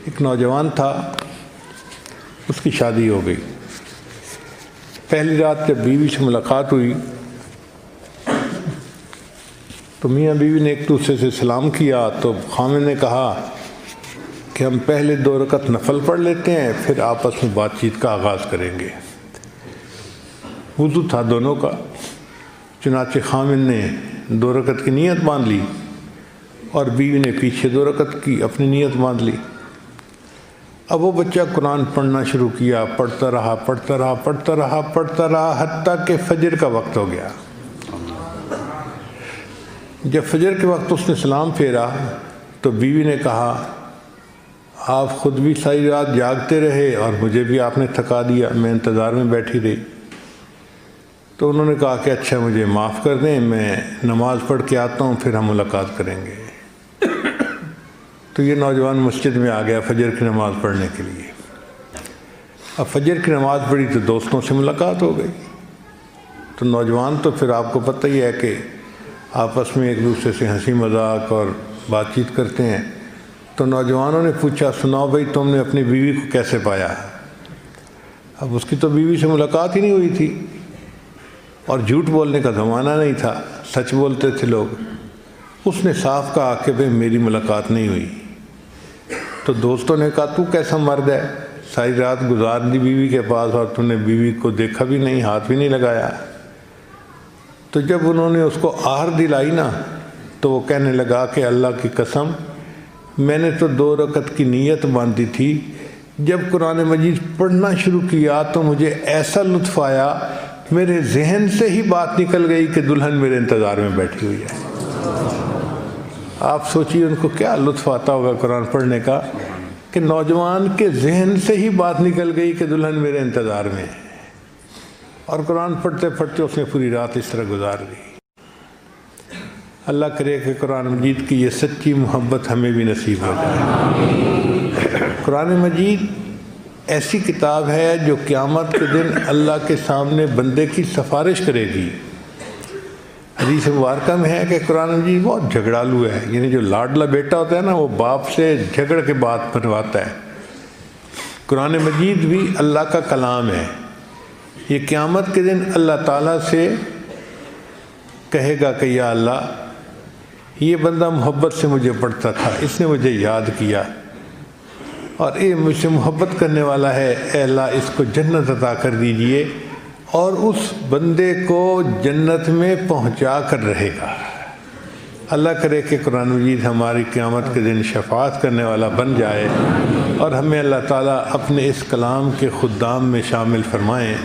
ایک نوجوان تھا، اس کی شادی ہو گئی۔ پہلی رات جب بیوی سے ملاقات ہوئی تو میاں بیوی نے ایک دوسرے سے سلام کیا، تو خامن نے کہا کہ ہم پہلے 2 رکعت نفل پڑھ لیتے ہیں، پھر آپس میں بات چیت کا آغاز کریں گے۔ وضو تھا دونوں کا، چنانچہ خامن نے 2 رکعت کی نیت باندھ لی اور بیوی نے پیچھے 2 رکعت کی اپنی نیت باندھ لی۔ اب وہ بچہ قرآن پڑھنا شروع کیا، پڑھتا رہا حتیٰ کہ فجر کا وقت ہو گیا۔ جب فجر کے وقت اس نے سلام پھیرا تو بیوی نے کہا آپ خود بھی ساری رات جاگتے رہے اور مجھے بھی آپ نے تھکا دیا، میں انتظار میں بیٹھی رہی۔ تو انہوں نے کہا کہ اچھا مجھے معاف کر دیں، میں نماز پڑھ کے آتا ہوں، پھر ہم ملاقات کریں گے۔ تو یہ نوجوان مسجد میں آ گیا فجر کی نماز پڑھنے کے لیے۔ اب فجر کی نماز پڑھی تو دوستوں سے ملاقات ہو گئی۔ تو نوجوان تو پھر آپ کو پتہ ہی ہے کہ آپس میں ایک دوسرے سے ہنسی مذاق اور بات چیت کرتے ہیں۔ تو نوجوانوں نے پوچھا سناؤ بھائی تم نے اپنی بیوی کو کیسے پایا؟ اب اس کی تو بیوی سے ملاقات ہی نہیں ہوئی تھی، اور جھوٹ بولنے کا زمانہ نہیں تھا، سچ بولتے تھے لوگ۔ اس نے صاف کہا کہ بھئی میری ملاقات نہیں ہوئی۔ تو دوستوں نے کہا تو کیسا مرد ہے، ساری رات گزار دی بیوی کے پاس اور تم نے بیوی کو دیکھا بھی نہیں، ہاتھ بھی نہیں لگایا۔ تو جب انہوں نے اس کو آہر دلائی نا تو وہ کہنے لگا کہ اللہ کی قسم میں نے تو 2 رکعت کی نیت باندھی تھی، جب قرآن مجید پڑھنا شروع کیا تو مجھے ایسا لطف آیا، میرے ذہن سے ہی بات نکل گئی کہ دلہن میرے انتظار میں بیٹھی ہوئی ہے۔ آپ سوچیے ان کو کیا لطف آتا ہوگا قرآن پڑھنے کا، کہ نوجوان کے ذہن سے ہی بات نکل گئی کہ دلہن میرے انتظار میں ہے، اور قرآن پڑھتے پڑھتے اس نے پوری رات اس طرح گزار دی۔ اللہ کرے کہ قرآن مجید کی یہ سچی محبت ہمیں بھی نصیب ہو جائے۔ قرآن مجید ایسی کتاب ہے جو قیامت کے دن اللہ کے سامنے بندے کی سفارش کرے گی۔ حدیث مبارکہ میں ہے کہ قرآن مجید بہت جھگڑالو ہے، یعنی جو لاڈلا بیٹا ہوتا ہے نا وہ باپ سے جھگڑ کے بات بنواتا ہے۔ قرآن مجید بھی اللہ کا کلام ہے۔ یہ قیامت کے دن اللہ تعالیٰ سے کہے گا کہ یا اللہ یہ بندہ محبت سے مجھے پڑھتا تھا، اس نے مجھے یاد کیا اور یہ مجھ سے محبت کرنے والا ہے، اے اللہ اس کو جنت عطا کر دیجئے، اور اس بندے کو جنت میں پہنچا کر رہے گا۔ اللہ کرے کہ قرآن مجید ہماری قیامت کے دن شفاعت کرنے والا بن جائے، اور ہمیں اللہ تعالیٰ اپنے اس کلام کے خدام میں شامل فرمائیں۔